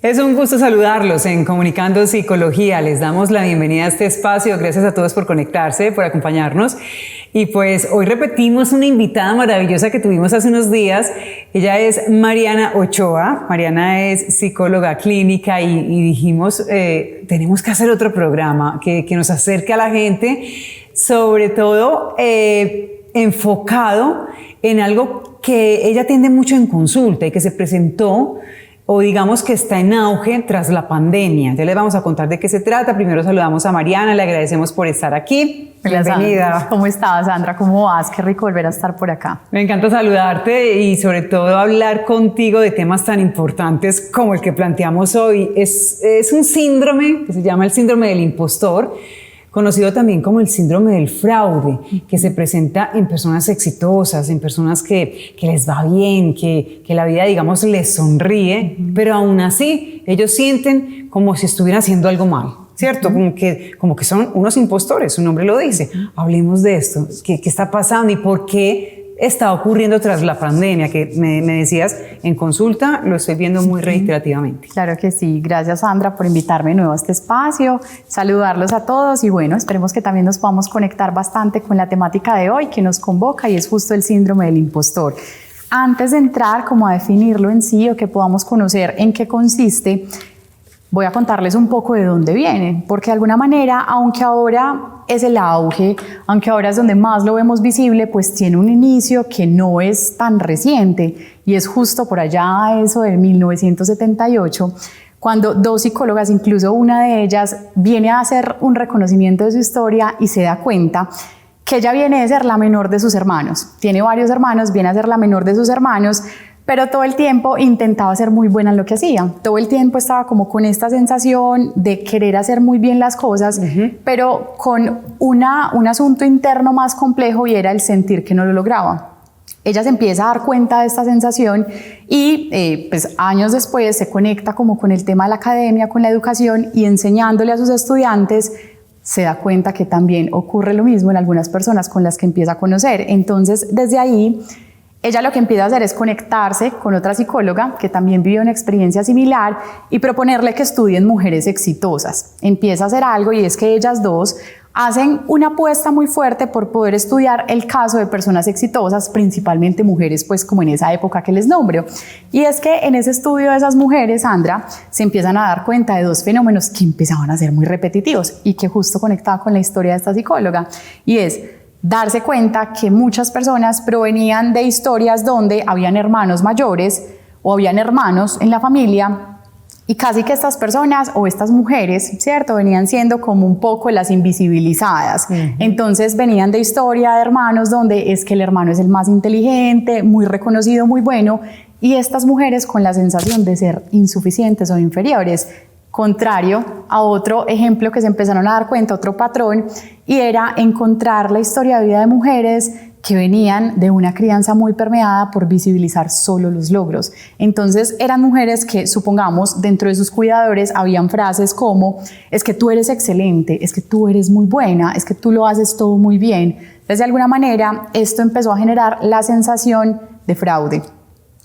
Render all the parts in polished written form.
Es un gusto saludarlos en Comunicando Psicología. Les damos la bienvenida a este espacio. Gracias a todos por conectarse, por acompañarnos. Y pues hoy repetimos una invitada maravillosa que tuvimos hace unos días. Ella es Mariana Ochoa. Mariana es psicóloga clínica y dijimos, tenemos que hacer otro programa que nos acerque a la gente, sobre todo enfocado en algo que ella atiende mucho en consulta y que se presentó o digamos que está en auge tras la pandemia. Ya les vamos a contar de qué se trata. Primero saludamos a Mariana, le agradecemos por estar aquí. Hola, bienvenida. Sandra. ¿Cómo estás, Sandra? ¿Cómo vas? Qué rico volver a estar por acá. Me encanta saludarte y sobre todo hablar contigo de temas tan importantes como el que planteamos hoy. Es un síndrome que se llama el síndrome del impostor, conocido también como el síndrome del fraude, que se presenta en personas exitosas, en personas que les va bien, que la vida, digamos, les sonríe, pero aún así ellos sienten como si estuvieran haciendo algo mal, ¿cierto? Como que son unos impostores, su nombre lo dice. Hablemos de esto, ¿qué está pasando y por qué está ocurriendo tras la pandemia? Que me decías en consulta, lo estoy viendo muy reiterativamente. Claro que sí. Gracias, Sandra, por invitarme de nuevo a este espacio, saludarlos a todos y bueno, esperemos que también nos podamos conectar bastante con la temática de hoy que nos convoca y es justo el síndrome del impostor. Antes de entrar como a definirlo en sí o que podamos conocer en qué consiste, voy a contarles un poco de dónde viene, porque de alguna manera, aunque ahora es el auge, aunque ahora es donde más lo vemos visible, pues tiene un inicio que no es tan reciente y es justo por allá eso de 1978, cuando dos psicólogas, incluso una de ellas, viene a hacer un reconocimiento de su historia y se da cuenta que ella viene de ser la menor de sus hermanos. Tiene varios hermanos, viene a ser la menor de sus hermanos, pero todo el tiempo intentaba ser muy buena en lo que hacía. Todo el tiempo estaba como con esta sensación de querer hacer muy bien las cosas, pero con un asunto interno más complejo y era el sentir que no lo lograba. Ella se empieza a dar cuenta de esta sensación y pues años después se conecta como con el tema de la academia, con la educación y enseñándole a sus estudiantes se da cuenta que también ocurre lo mismo en algunas personas con las que empieza a conocer. Entonces desde ahí ella lo que empieza a hacer es conectarse con otra psicóloga que también vivió una experiencia similar y proponerle que estudien mujeres exitosas. Empieza a hacer algo y es que ellas dos hacen una apuesta muy fuerte por poder estudiar el caso de personas exitosas, principalmente mujeres, pues como en esa época que les nombro. Y es que en ese estudio de esas mujeres, Sandra, se empiezan a dar cuenta de dos fenómenos que empezaban a ser muy repetitivos y que justo conectaba con la historia de esta psicóloga. Y es darse cuenta que muchas personas provenían de historias donde habían hermanos mayores o habían hermanos en la familia y casi que estas personas o estas mujeres, ¿cierto? Venían siendo como un poco las invisibilizadas. Entonces venían de historia de hermanos donde es que el hermano es el más inteligente, muy reconocido, muy bueno y estas mujeres con la sensación de ser insuficientes o inferiores. Contrario a otro ejemplo que se empezaron a dar cuenta, otro patrón, y era encontrar la historia de vida de mujeres que venían de una crianza muy permeada por visibilizar solo los logros. Entonces eran mujeres que, supongamos, dentro de sus cuidadores habían frases como es que tú eres excelente, es que tú eres muy buena, es que tú lo haces todo muy bien. Entonces de alguna manera esto empezó a generar la sensación de fraude.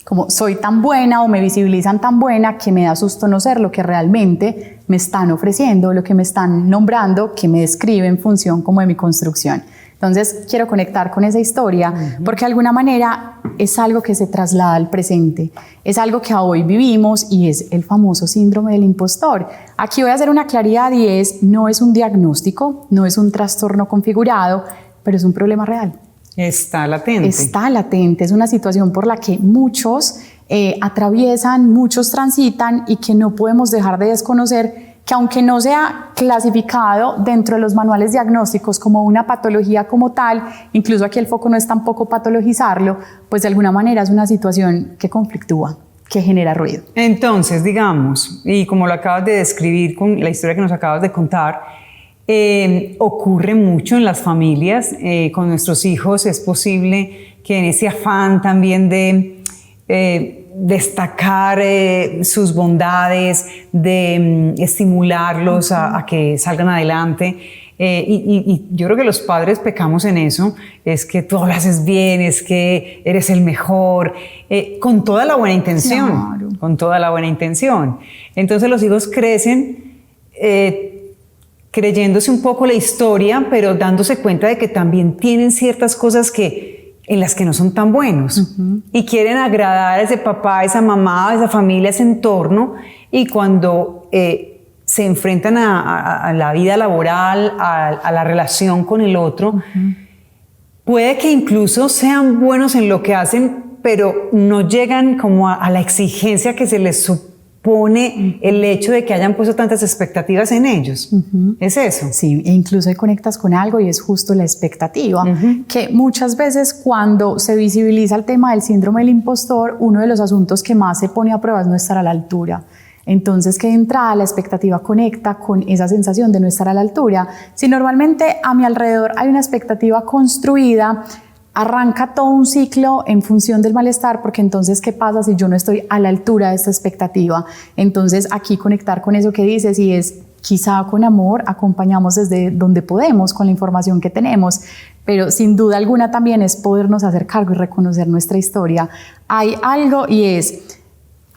Como soy tan buena o me visibilizan tan buena que me da susto no ser lo que realmente me están ofreciendo, lo que me están nombrando, que me describe en función como de mi construcción. Entonces quiero conectar con esa historia porque de alguna manera es algo que se traslada al presente, es algo que hoy vivimos y es el famoso síndrome del impostor. Aquí voy a hacer una claridad y no es un diagnóstico, no es un trastorno configurado, pero es un problema real. Está latente. Está latente, es una situación por la que muchos atraviesan, muchos transitan y que no podemos dejar de desconocer que aunque no sea clasificado dentro de los manuales diagnósticos como una patología como tal, incluso aquí el foco no es tampoco patologizarlo, pues de alguna manera es una situación que conflictúa, que genera ruido. Entonces, digamos, y como lo acabas de describir con la historia que nos acabas de contar, ocurre mucho en las familias, con nuestros hijos es posible que en ese afán también de destacar sus bondades, de estimularlos a que salgan adelante. Y yo creo que los padres pecamos en eso, es que tú lo haces bien, es que eres el mejor, con toda la buena intención. Claro. con toda la buena intención. Entonces los hijos crecen creyéndose un poco la historia, pero dándose cuenta de que también tienen ciertas cosas en las que no son tan buenos y quieren agradar a ese papá, a esa mamá, a esa familia, a ese entorno, y cuando se enfrentan a la vida laboral, a la relación con el otro, puede que incluso sean buenos en lo que hacen, pero no llegan como a la exigencia que se les supone el hecho de que hayan puesto tantas expectativas en ellos. ¿Es eso? Sí, e incluso ahí conectas con algo y es justo la expectativa, que muchas veces cuando se visibiliza el tema del síndrome del impostor, uno de los asuntos que más se pone a prueba es no estar a la altura. Entonces, que de entrada la expectativa conecta con esa sensación de no estar a la altura. Si normalmente a mi alrededor hay una expectativa construida, arranca todo un ciclo en función del malestar, porque entonces, ¿qué pasa si yo no estoy a la altura de esta expectativa? Entonces, aquí conectar con eso que dices, y es quizá con amor, acompañamos desde donde podemos, con la información que tenemos, pero sin duda alguna también es podernos hacer cargo y reconocer nuestra historia. Hay algo, y es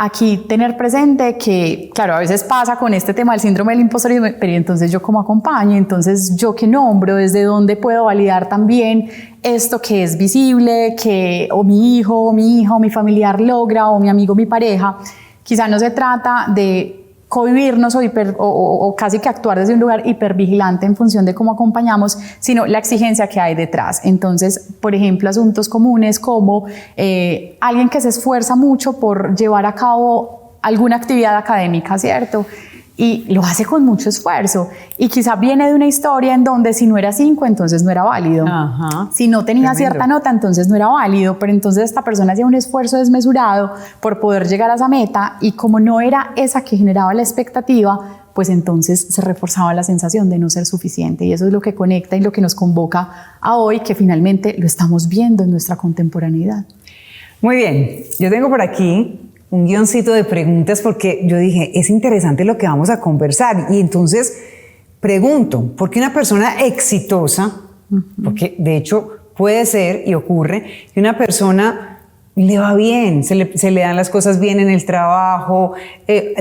aquí tener presente que, claro, a veces pasa con este tema del síndrome del impostor, pero entonces yo cómo acompaño, entonces yo qué nombro, desde dónde puedo validar también esto que es visible, que o mi hijo, o mi hija, o mi familiar logra, o mi amigo, mi pareja. Quizá no se trata de cohibirnos o casi que actuar desde un lugar hipervigilante en función de cómo acompañamos, sino la exigencia que hay detrás. Entonces, por ejemplo, asuntos comunes como alguien que se esfuerza mucho por llevar a cabo alguna actividad académica, ¿cierto? Y lo hace con mucho esfuerzo, y quizá viene de una historia en donde si no era 5, entonces no era válido. Si no tenía cierta nota, entonces no era válido, pero entonces esta persona hacía un esfuerzo desmesurado por poder llegar a esa meta, y como no era esa que generaba la expectativa, pues entonces se reforzaba la sensación de no ser suficiente, y eso es lo que conecta y lo que nos convoca a hoy, que finalmente lo estamos viendo en nuestra contemporaneidad. Muy bien, yo tengo por aquí un guioncito de preguntas, porque yo dije, es interesante lo que vamos a conversar, y entonces pregunto, ¿por qué una persona exitosa, porque de hecho puede ser y ocurre, que una persona le va bien, se le dan las cosas bien en el trabajo,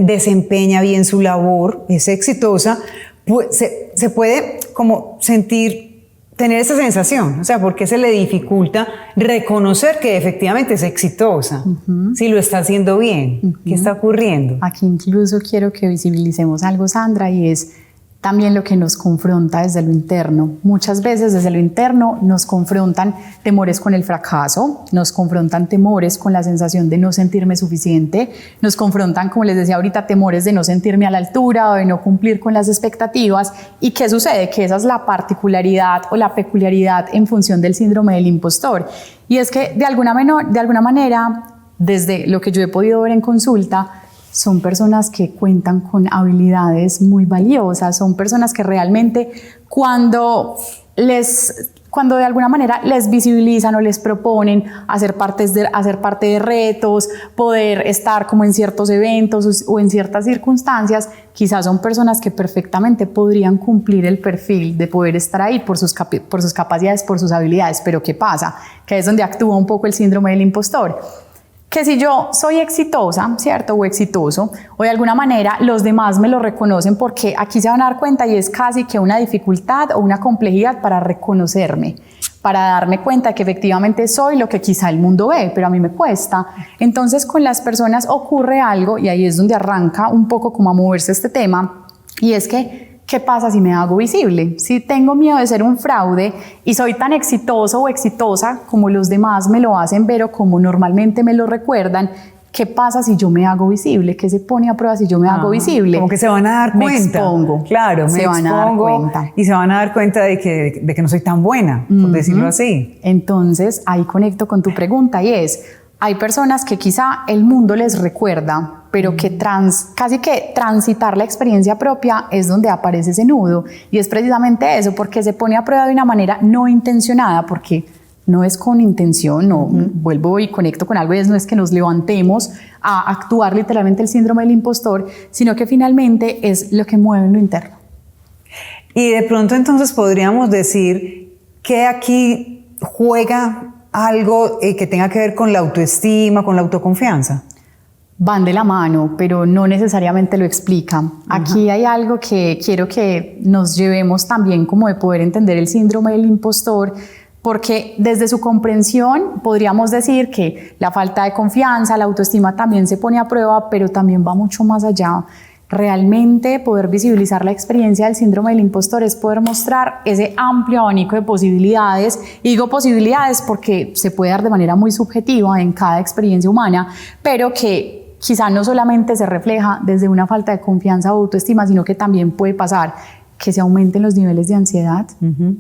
desempeña bien su labor, es exitosa, pues se puede como tener esa sensación? O sea, ¿por qué se le dificulta reconocer que efectivamente es exitosa? Si lo está haciendo bien, ¿qué está ocurriendo? Aquí incluso quiero que visibilicemos algo, Sandra, y es también lo que nos confronta desde lo interno. Muchas veces desde lo interno nos confrontan temores con el fracaso, nos confrontan temores con la sensación de no sentirme suficiente, nos confrontan, como les decía ahorita, temores de no sentirme a la altura o de no cumplir con las expectativas. ¿Y qué sucede? Que esa es la particularidad o la peculiaridad en función del síndrome del impostor. Y es que de alguna manera, desde lo que yo he podido ver en consulta, son personas que cuentan con habilidades muy valiosas, son personas que realmente cuando de alguna manera les visibilizan o les proponen hacer parte de retos, poder estar como en ciertos eventos o en ciertas circunstancias, quizás son personas que perfectamente podrían cumplir el perfil de poder estar ahí por sus capacidades, por sus habilidades. Pero ¿qué pasa? Que es donde actúa un poco el síndrome del impostor. Que si yo soy exitosa, ¿cierto? O exitoso, o de alguna manera los demás me lo reconocen, porque aquí se van a dar cuenta, y es casi que una dificultad o una complejidad para reconocerme, para darme cuenta que efectivamente soy lo que quizá el mundo ve, pero a mí me cuesta. Entonces con las personas ocurre algo, y ahí es donde arranca un poco como a moverse este tema, y es que ¿qué pasa si me hago visible? Si tengo miedo de ser un fraude y soy tan exitoso o exitosa como los demás me lo hacen ver o como normalmente me lo recuerdan, ¿qué pasa si yo me hago visible? ¿Qué se pone a prueba si yo me hago visible? Como que se van a dar cuenta. Me expongo. Claro, se van a dar cuenta. Y se van a dar cuenta de que no soy tan buena, por decirlo así. Entonces, ahí conecto con tu pregunta, y es, hay personas que quizá el mundo les recuerda, pero que casi que transitar la experiencia propia es donde aparece ese nudo, y es precisamente eso, porque se pone a prueba de una manera no intencionada, porque no es con intención, no, vuelvo y conecto con algo, y no es que nos levantemos a actuar literalmente el síndrome del impostor, sino que finalmente es lo que mueve en lo interno. Y de pronto entonces podríamos decir que aquí juega algo que tenga que ver con la autoestima, con la autoconfianza. van de la mano, pero no necesariamente lo explican. Aquí hay algo que quiero que nos llevemos también como de poder entender el síndrome del impostor, porque desde su comprensión podríamos decir que la falta de confianza, la autoestima también se pone a prueba, pero también va mucho más allá. Realmente poder visibilizar la experiencia del síndrome del impostor es poder mostrar ese amplio abanico de posibilidades. Y digo posibilidades porque se puede dar de manera muy subjetiva en cada experiencia humana, pero que quizá no solamente se refleja desde una falta de confianza o autoestima, sino que también puede pasar que se aumenten los niveles de ansiedad.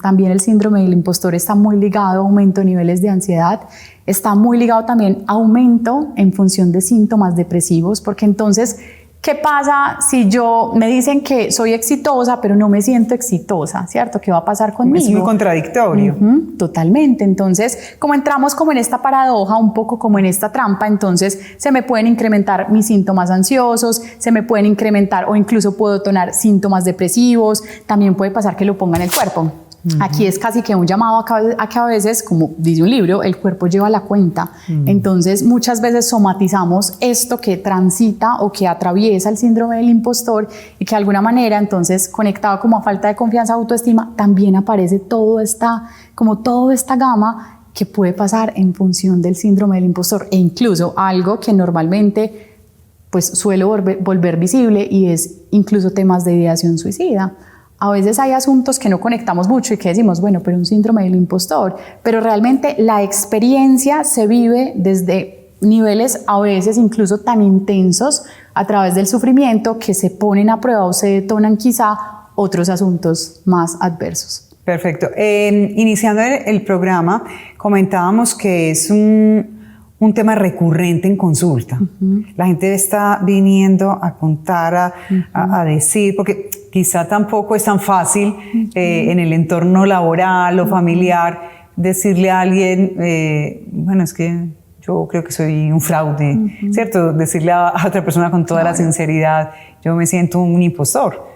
También el síndrome del impostor está muy ligado a aumento de niveles de ansiedad, está muy ligado también a aumento en función de síntomas depresivos, porque entonces, ¿qué pasa si me dicen que soy exitosa, pero no me siento exitosa? ¿Cierto? ¿Qué va a pasar conmigo? Es muy contradictorio. Totalmente. Entonces, como entramos como en esta paradoja, un poco como en esta trampa, entonces se me pueden incrementar mis síntomas ansiosos, se me pueden incrementar o incluso puedo detonar síntomas depresivos, también puede pasar que lo ponga en el cuerpo. Aquí es casi que un llamado a que a veces, como dice un libro, el cuerpo lleva la cuenta. Entonces, muchas veces somatizamos esto que transita o que atraviesa el síndrome del impostor y que de alguna manera, entonces, conectado como a falta de confianza, autoestima, también aparece toda esta gama que puede pasar en función del síndrome del impostor, e incluso algo que normalmente pues suele volver visible, y es incluso temas de ideación suicida. A veces hay asuntos que no conectamos mucho y que decimos, bueno, pero un síndrome del impostor, pero realmente la experiencia se vive desde niveles a veces incluso tan intensos a través del sufrimiento que se ponen a prueba o se detonan quizá otros asuntos más adversos. Perfecto. Iniciando el programa, comentábamos que es un tema recurrente en consulta. La gente está viniendo a contar, a decir, porque quizá tampoco es tan fácil en el entorno laboral o familiar decirle a alguien, bueno, es que yo creo que soy un fraude, ¿cierto? Decirle a otra persona con toda la sinceridad, yo me siento un impostor,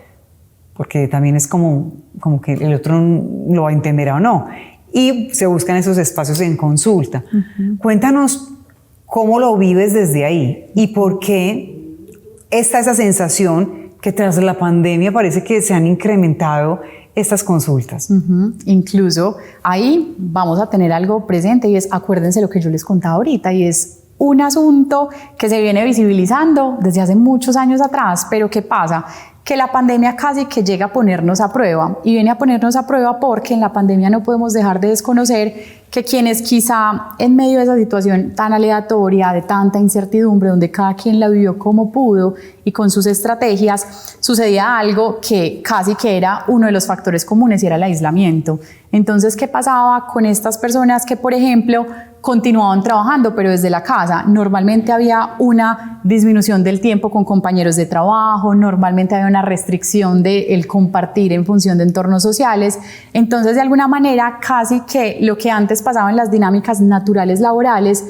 porque también es como que el otro lo va a entender o no. Y se buscan esos espacios en consulta. Cuéntanos cómo lo vives desde ahí y por qué está esa sensación que tras la pandemia parece que se han incrementado estas consultas. Incluso ahí vamos a tener algo presente, y es, acuérdense lo que yo les contaba ahorita, y es un asunto que se viene visibilizando desde hace muchos años atrás, pero ¿qué pasa? Que la pandemia casi que llega a ponernos a prueba, y viene a ponernos a prueba porque en la pandemia no podemos dejar de desconocer que quienes quizá en medio de esa situación tan aleatoria, de tanta incertidumbre, donde cada quien la vivió como pudo y con sus estrategias, sucedía algo que casi que era uno de los factores comunes, y era el aislamiento. Entonces, ¿qué pasaba con estas personas que, por ejemplo, continuaban trabajando pero desde la casa? Normalmente había una disminución del tiempo con compañeros de trabajo, normalmente había una restricción del compartir en función de entornos sociales. Entonces, de alguna manera, casi que lo que antes pasaba en las dinámicas naturales laborales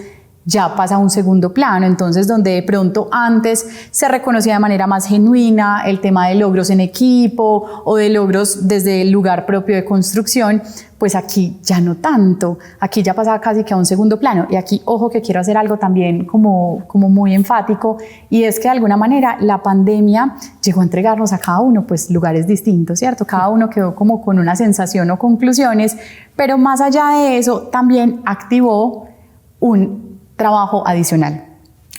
ya pasa a un segundo plano. Entonces, donde de pronto antes se reconocía de manera más genuina el tema de logros en equipo o de logros desde el lugar propio de construcción, pues aquí ya no tanto, aquí ya pasaba casi que a un segundo plano. Y aquí, ojo, que quiero hacer algo también como muy enfático, y es que de alguna manera la pandemia llegó a entregarnos a cada uno pues lugares distintos, ¿cierto? Cada uno quedó como con una sensación o conclusiones, pero más allá de eso también activó un trabajo adicional.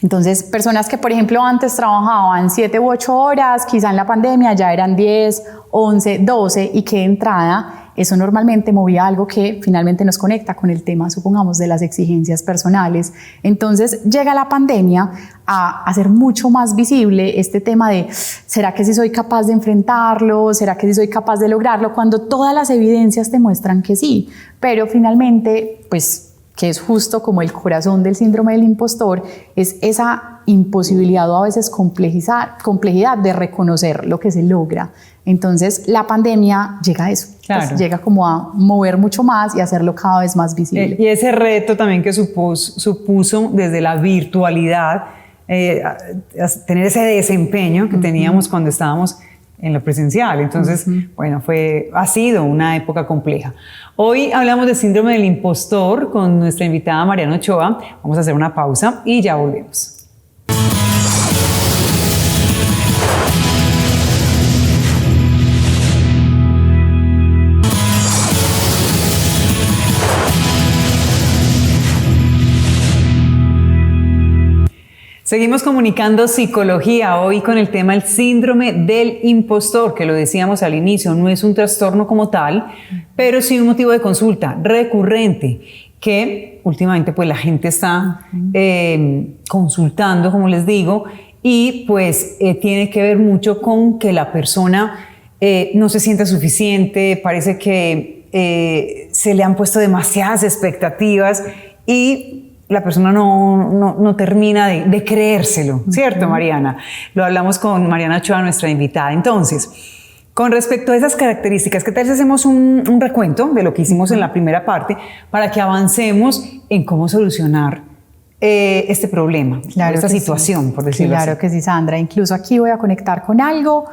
Entonces, personas que, por ejemplo, antes trabajaban 7 u 8 horas, quizá en la pandemia ya eran 10, 11, 12, y que de entrada eso normalmente movía algo que finalmente nos conecta con el tema, supongamos, de las exigencias personales. Entonces, llega la pandemia a hacer mucho más visible este tema de ¿será que sí soy capaz de enfrentarlo? ¿Será que sí soy capaz de lograrlo? Cuando todas las evidencias te muestran que sí, pero finalmente, pues, que es justo como el corazón del síndrome del impostor, es esa imposibilidad o a veces complejidad de reconocer lo que se logra. Entonces, la pandemia llega a eso, claro. Pues llega como a mover mucho más y hacerlo cada vez más visible. Y ese reto también que supuso desde la virtualidad, tener ese desempeño que teníamos cuando estábamos en lo presencial. Entonces, bueno, ha sido una época compleja. Hoy hablamos de síndrome del impostor con nuestra invitada Mariana Ochoa. Vamos a hacer una pausa y ya volvemos. Seguimos comunicando psicología hoy con el tema el síndrome del impostor, que lo decíamos al inicio, no es un trastorno como tal, pero sí un motivo de consulta recurrente que últimamente pues la gente está consultando, como les digo, y pues tiene que ver mucho con que la persona no se sienta suficiente, parece que se le han puesto demasiadas expectativas y la persona no termina de creérselo, ¿cierto, Mariana? Lo hablamos con Mariana Ochoa, nuestra invitada. Entonces, con respecto a esas características, ¿qué tal si hacemos un recuento de lo que hicimos en la primera parte para que avancemos en cómo solucionar este problema, esta situación, por decirlo así? Claro que sí, Sandra. Incluso aquí voy a conectar con algo,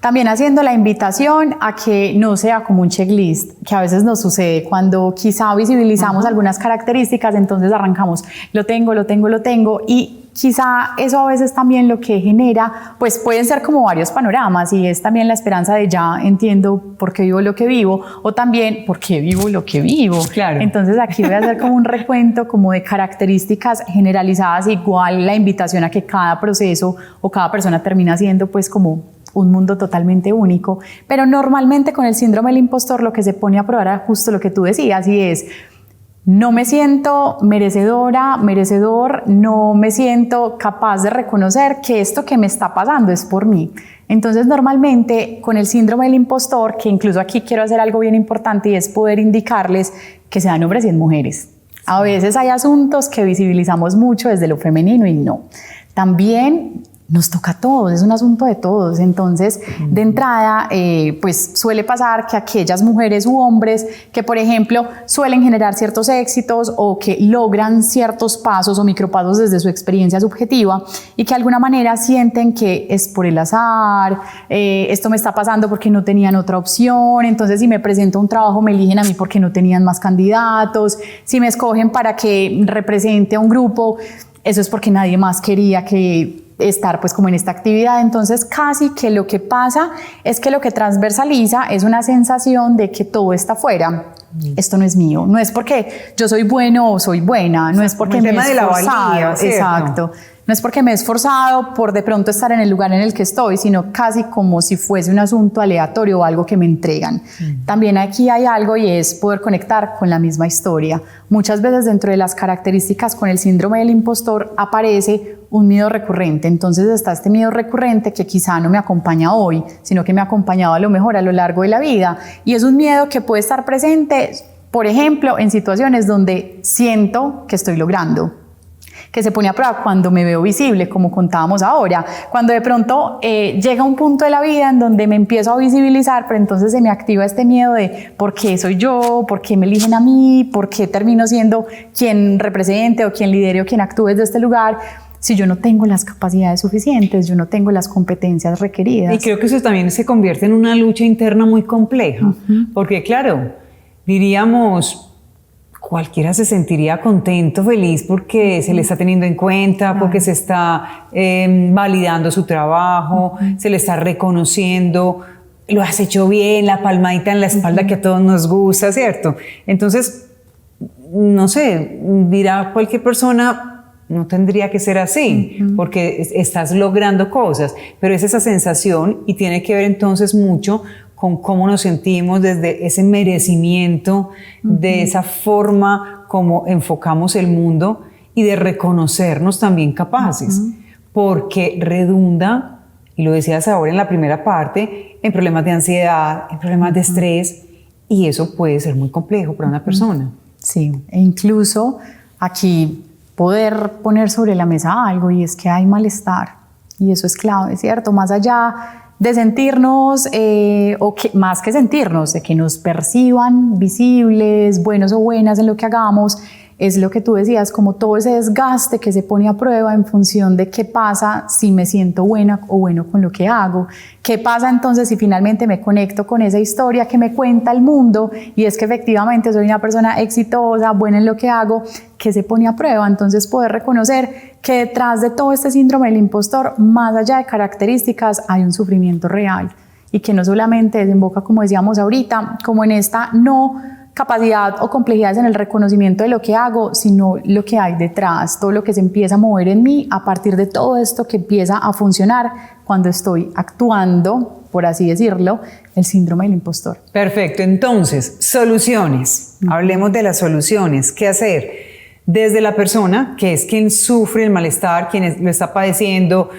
también haciendo la invitación a que no sea como un checklist, que a veces nos sucede cuando quizá visibilizamos algunas características, entonces arrancamos, lo tengo, y quizá eso a veces también lo que genera, pues pueden ser como varios panoramas, y es también la esperanza de ya entiendo por qué vivo lo que vivo, o también por qué vivo lo que vivo. Claro. Entonces aquí voy a hacer como un recuento como de características generalizadas, igual la invitación a que cada proceso o cada persona termina siendo pues como un mundo totalmente único, pero normalmente con el síndrome del impostor lo que se pone a prueba es justo lo que tú decías, y es: no me siento merecedora, merecedor, no me siento capaz de reconocer que esto que me está pasando es por mí. Entonces, normalmente con el síndrome del impostor, que incluso aquí quiero hacer algo bien importante y es poder indicarles que sean hombres y mujeres. A veces hay asuntos que visibilizamos mucho desde lo femenino y no. También nos toca a todos, es un asunto de todos. Entonces, de entrada, pues suele pasar que aquellas mujeres u hombres que, por ejemplo, suelen generar ciertos éxitos o que logran ciertos pasos o micropasos desde su experiencia subjetiva y que de alguna manera sienten que es por el azar, esto me está pasando porque no tenían otra opción, entonces si me presento a un trabajo me eligen a mí porque no tenían más candidatos, si me escogen para que represente a un grupo, eso es porque nadie más quería que estar pues como en esta actividad. Entonces casi que lo que pasa es que lo que transversaliza es una sensación de que todo está fuera. Esto no es mío, no es porque yo soy bueno o soy buena, no es porque me he esforzado, exacto, no es porque me he esforzado por de pronto estar en el lugar en el que estoy, sino casi como si fuese un asunto aleatorio o algo que me entregan. También aquí hay algo y es poder conectar con la misma historia. Muchas veces dentro de las características con el síndrome del impostor aparece un miedo recurrente. Entonces está este miedo recurrente que quizá no me acompaña hoy, sino que me ha acompañado a lo mejor a lo largo de la vida. Y es un miedo que puede estar presente, por ejemplo, en situaciones donde siento que estoy logrando, que se pone a prueba cuando me veo visible, como contábamos ahora, cuando de pronto llega un punto de la vida en donde me empiezo a visibilizar, pero entonces se me activa este miedo de ¿por qué soy yo? ¿Por qué me eligen a mí? ¿Por qué termino siendo quien represente o quien lidere o quien actúe desde este lugar? Si yo no tengo las capacidades suficientes, yo no tengo las competencias requeridas. Y creo que eso también se convierte en una lucha interna muy compleja, porque claro, diríamos, cualquiera se sentiría contento, feliz porque se le está teniendo en cuenta, porque se está validando su trabajo, se le está reconociendo, lo has hecho bien, la palmadita en la espalda que a todos nos gusta, ¿cierto? Entonces, no sé, dirá cualquier persona, no tendría que ser así, porque estás logrando cosas, pero es esa sensación y tiene que ver entonces mucho con cómo nos sentimos desde ese merecimiento, de esa forma como enfocamos el mundo y de reconocernos también capaces, porque redunda, y lo decías ahora en la primera parte, en problemas de ansiedad, en problemas de estrés, y eso puede ser muy complejo para una persona. Sí, e incluso aquí poder poner sobre la mesa algo, y es que hay malestar, y eso es clave, ¿cierto? Más allá de sentirnos, más que sentirnos, de que nos perciban visibles, buenos o buenas en lo que hagamos, es lo que tú decías, como todo ese desgaste que se pone a prueba en función de qué pasa si me siento buena o bueno con lo que hago, qué pasa entonces si finalmente me conecto con esa historia que me cuenta el mundo y es que efectivamente soy una persona exitosa, buena en lo que hago, que se pone a prueba. Entonces poder reconocer que detrás de todo este síndrome del impostor, más allá de características, hay un sufrimiento real y que no solamente desemboca, como decíamos ahorita, como en esta no capacidad o complejidades en el reconocimiento de lo que hago, sino lo que hay detrás, todo lo que se empieza a mover en mí a partir de todo esto que empieza a funcionar cuando estoy actuando, por así decirlo, el síndrome del impostor. Perfecto, entonces, soluciones. Hablemos de las soluciones. ¿Qué hacer? Desde la persona, que es quien sufre el malestar, quien lo está padeciendo,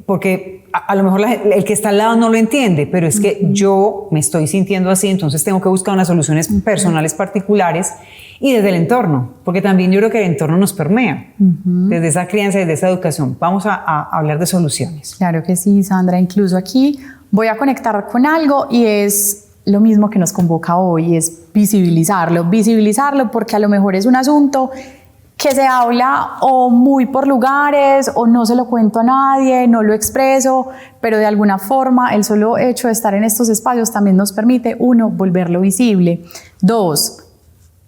porque a lo mejor el que está al lado no lo entiende, pero es que yo me estoy sintiendo así, entonces tengo que buscar unas soluciones personales particulares, y desde el entorno, porque también yo creo que el entorno nos permea, desde esa crianza, desde esa educación. Vamos a hablar de soluciones. Claro que sí, Sandra, incluso aquí voy a conectar con algo y es lo mismo que nos convoca hoy, es visibilizarlo porque a lo mejor es un asunto que se habla o muy por lugares o no se lo cuento a nadie, no lo expreso, pero de alguna forma el solo hecho de estar en estos espacios también nos permite, 1, volverlo visible, 2,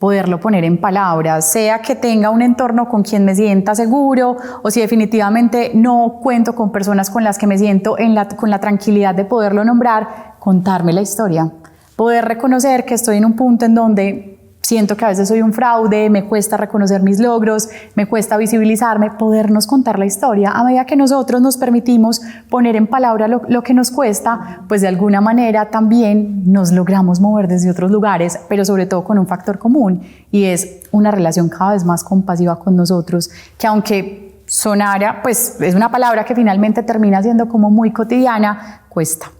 poderlo poner en palabras, sea que tenga un entorno con quien me sienta seguro o si definitivamente no cuento con personas con las que me siento con la tranquilidad de poderlo nombrar, contarme la historia, poder reconocer que estoy en un punto en donde siento que a veces soy un fraude, me cuesta reconocer mis logros, me cuesta visibilizarme, podernos contar la historia. A medida que nosotros nos permitimos poner en palabra lo que nos cuesta, pues de alguna manera también nos logramos mover desde otros lugares, pero sobre todo con un factor común, y es una relación cada vez más compasiva con nosotros, que aunque sonara, pues es una palabra que finalmente termina siendo como muy cotidiana, cuesta.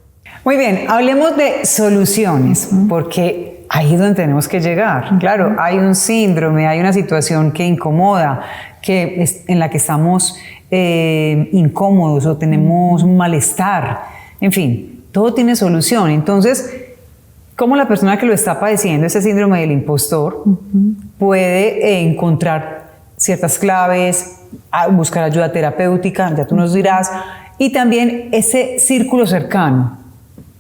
Muy bien, hablemos de soluciones, porque ahí es donde tenemos que llegar. Claro, hay un síndrome, hay una situación que incomoda, en la que estamos incómodos o tenemos un malestar. En fin, todo tiene solución. Entonces, ¿cómo la persona que lo está padeciendo, ese síndrome del impostor, puede encontrar ciertas claves, buscar ayuda terapéutica, ya tú nos dirás, y también ese círculo cercano?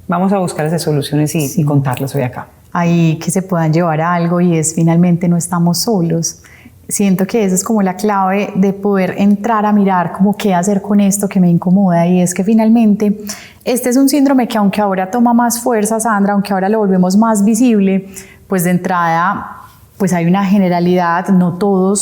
Vamos a buscar esas soluciones y contarlas hoy acá. Ahí que se puedan llevar a algo, y es finalmente no estamos solos. Siento que esa es como la clave de poder entrar a mirar como qué hacer con esto que me incomoda, y es que finalmente este es un síndrome que aunque ahora toma más fuerza, Sandra, aunque ahora lo volvemos más visible, pues de entrada pues hay una generalidad, no todo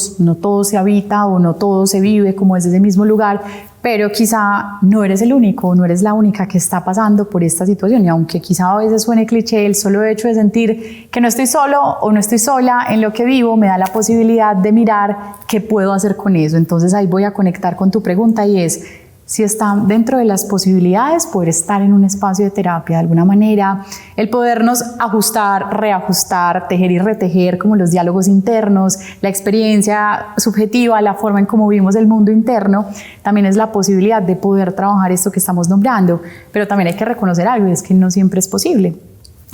se habita o no todo se vive como desde ese mismo lugar, pero quizá no eres el único, no eres la única que está pasando por esta situación, y aunque quizá a veces suene cliché, el solo hecho de sentir que no estoy solo o no estoy sola en lo que vivo me da la posibilidad de mirar qué puedo hacer con eso. Entonces ahí voy a conectar con tu pregunta, y es si está dentro de las posibilidades poder estar en un espacio de terapia de alguna manera, el podernos ajustar, reajustar, tejer y retejer como los diálogos internos, la experiencia subjetiva, la forma en cómo vivimos el mundo interno, también es la posibilidad de poder trabajar esto que estamos nombrando. Pero también hay que reconocer algo, y es que no siempre es posible,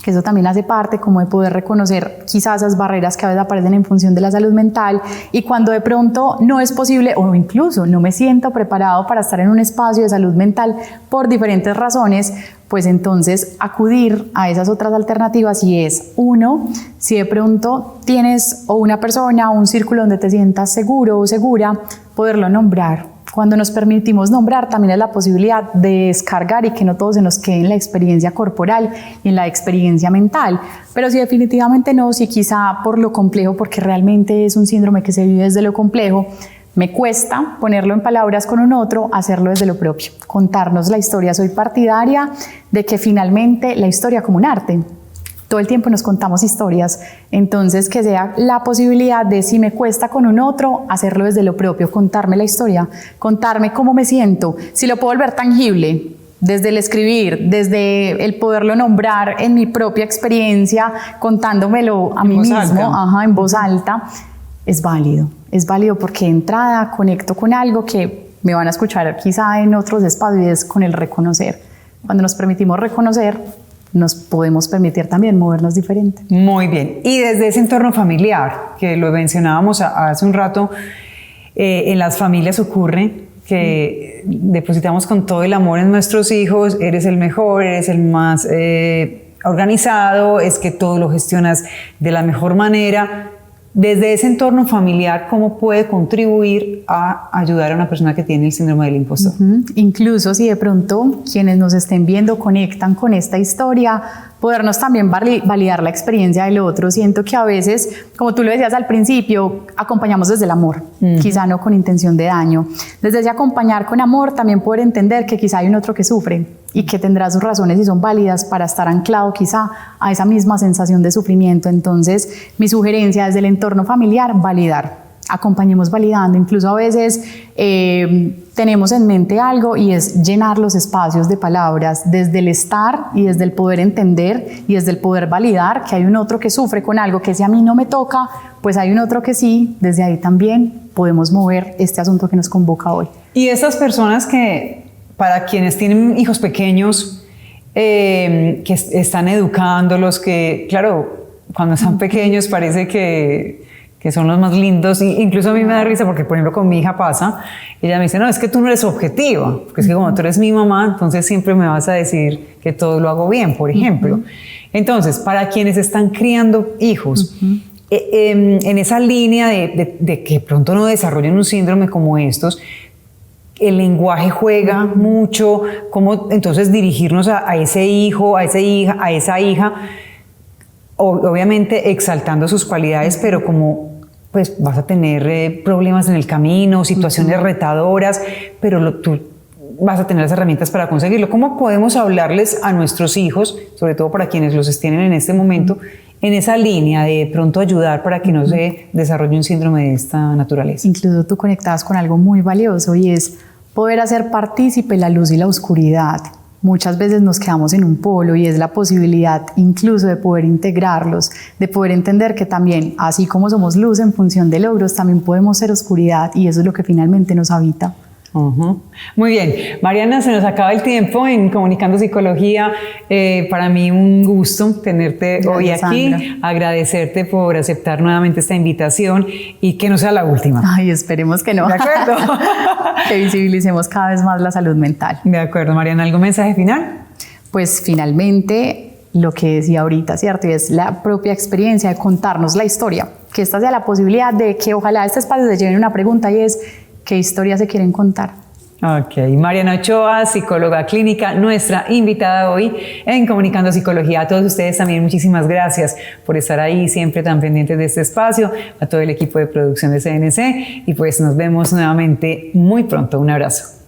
que eso también hace parte como de poder reconocer quizás esas barreras que a veces aparecen en función de la salud mental, y cuando de pronto no es posible o incluso no me siento preparado para estar en un espacio de salud mental por diferentes razones, pues entonces acudir a esas otras alternativas, y es 1, si de pronto tienes o una persona o un círculo donde te sientas seguro o segura, poderlo nombrar. Cuando nos permitimos nombrar, también es la posibilidad de descargar y que no todo se nos quede en la experiencia corporal y en la experiencia mental. Pero si definitivamente no, si quizá por lo complejo, porque realmente es un síndrome que se vive desde lo complejo, me cuesta ponerlo en palabras con un otro, hacerlo desde lo propio, contarnos la historia. Soy partidaria de que finalmente la historia como un arte. Todo el tiempo nos contamos historias, entonces que sea la posibilidad de, si me cuesta con un otro, hacerlo desde lo propio, contarme la historia, contarme cómo me siento, si lo puedo volver tangible, desde el escribir, desde el poderlo nombrar en mi propia experiencia, contándomelo a mí mismo, en voz alta, es válido porque de entrada conecto con algo que me van a escuchar quizá en otros espacios, y es con el reconocer. Cuando nos permitimos reconocer, nos podemos permitir también movernos diferente. Muy bien. Y desde ese entorno familiar, que lo mencionábamos hace un rato, en las familias ocurre que depositamos con todo el amor en nuestros hijos, eres el mejor, eres el más organizado, es que todo lo gestionas de la mejor manera, desde ese entorno familiar, ¿cómo puede contribuir a ayudar a una persona que tiene el síndrome del impostor? Incluso si de pronto quienes nos estén viendo conectan con esta historia, podernos también validar la experiencia del otro. Siento que a veces, como tú lo decías al principio, acompañamos desde el amor, quizá no con intención de daño. Desde ese acompañar con amor, también poder entender que quizá hay un otro que sufre y que tendrá sus razones y son válidas para estar anclado quizá a esa misma sensación de sufrimiento. Entonces, mi sugerencia desde el entorno familiar, validar. Acompañemos validando, incluso a veces tenemos en mente algo y es llenar los espacios de palabras desde el estar y desde el poder entender y desde el poder validar que hay un otro que sufre con algo que si a mí no me toca, pues hay un otro que sí. Desde ahí también podemos mover este asunto que nos convoca hoy. Y esas personas que, para quienes tienen hijos pequeños, que están educándolos, que claro, cuando están pequeños parece que son los más lindos, y incluso a mí me da risa porque, por ejemplo, con mi hija pasa, ella me dice, no, es que tú no eres objetiva, porque es que como tú eres mi mamá, entonces siempre me vas a decir que todo lo hago bien, por ejemplo. Entonces, para quienes están criando hijos, en esa línea de que pronto no desarrollen un síndrome como estos, el lenguaje juega mucho, cómo entonces dirigirnos a ese hijo, a esa hija, obviamente exaltando sus cualidades, pero como pues vas a tener problemas en el camino, situaciones retadoras, pero tú vas a tener las herramientas para conseguirlo. ¿Cómo podemos hablarles a nuestros hijos, sobre todo para quienes los tienen en este momento, en esa línea de pronto ayudar para que no se desarrolle un síndrome de esta naturaleza? Incluso tú conectabas con algo muy valioso y es poder hacer partícipe la luz y la oscuridad. Muchas veces nos quedamos en un polo y es la posibilidad incluso de poder integrarlos, de poder entender que también, así como somos luz en función de logros, también podemos ser oscuridad y eso es lo que finalmente nos habita. Muy bien, Mariana, se nos acaba el tiempo en Comunicando Psicología. Para mí un gusto tenerte hoy aquí, Sandra. Agradecerte por aceptar nuevamente esta invitación y que no sea la última. Ay, esperemos que no. De acuerdo. Que visibilicemos cada vez más la salud mental. De acuerdo, Mariana, ¿algún mensaje final? Pues finalmente lo que decía ahorita, ¿cierto? Y es la propia experiencia de contarnos la historia, que esta sea la posibilidad de que ojalá este espacio se lleve una pregunta y es ¿qué historia se quieren contar? Ok, Mariana Ochoa, psicóloga clínica, nuestra invitada hoy en Comunicando Psicología. A todos ustedes también muchísimas gracias por estar ahí siempre tan pendientes de este espacio, a todo el equipo de producción de CNC y pues nos vemos nuevamente muy pronto. Un abrazo.